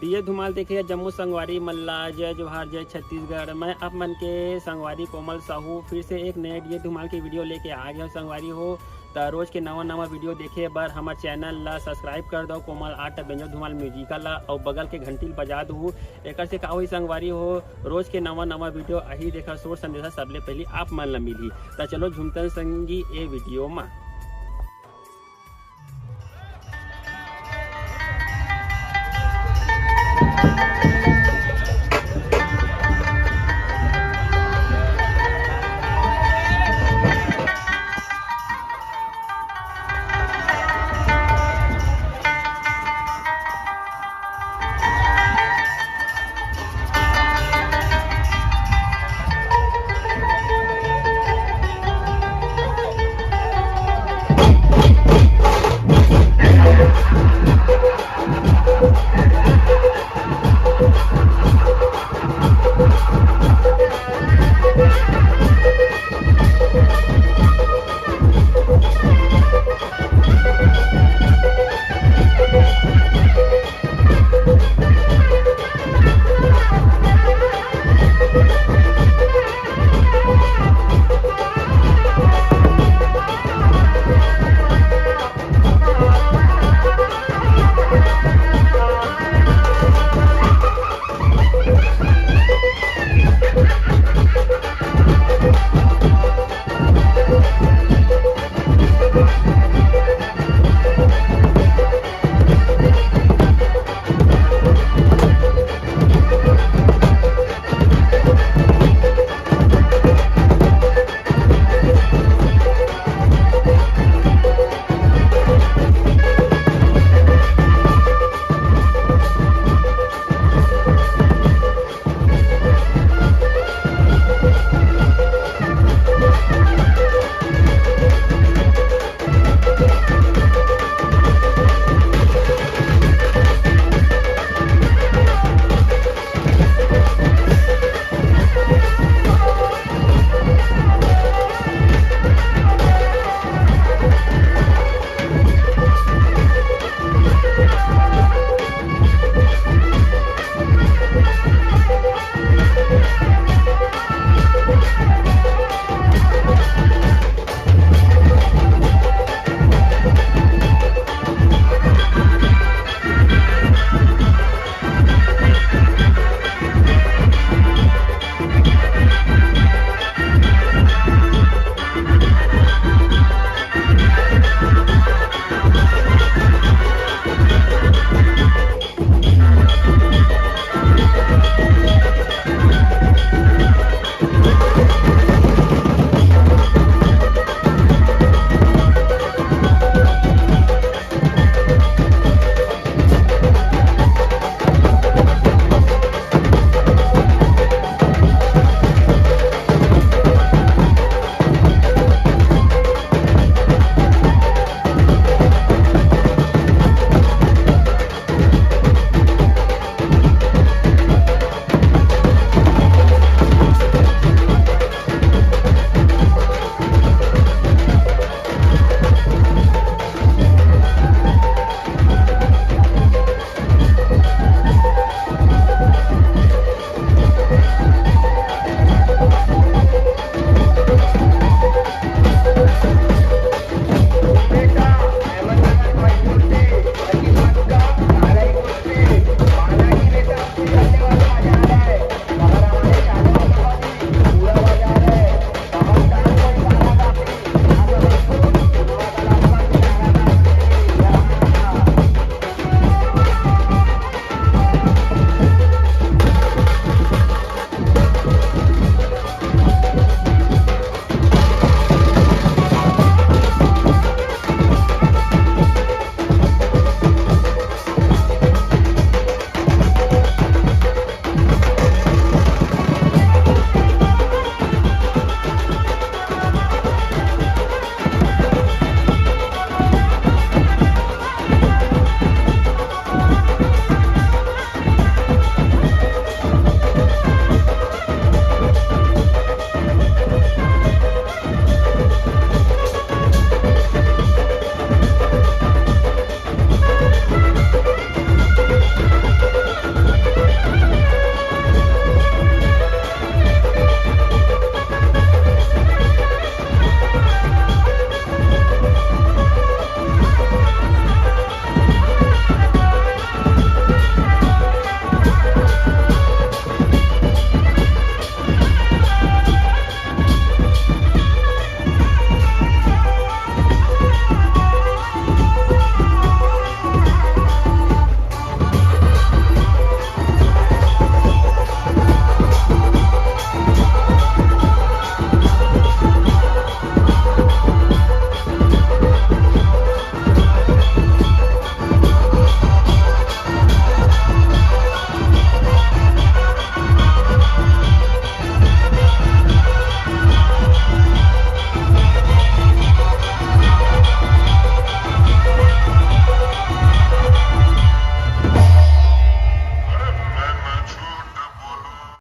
दिए धुमाल देखिए जम्मू संगवारी मल्ला जय जोहार जय छत्तीसगढ़। मैं आप मन के संगवारी कोमल साहू फिर से एक नए दिए धुमाल की वीडियो लेके आ गया संगवारी हो। तो रोज के नवा वीडियो देखे बर हमारे चैनल ला सब्सक्राइब कर दो कोमल आर्ट बेंजो धुमाल म्यूजिकल ला और बगल के घंटी बजा दू। एक से का हुई संगवारी हो रोज के नवा वीडियो अही देखा सोच संदेशा सबले पहले आप मन ला मिली। तो चलो झुमतन संगी ए वीडियो में।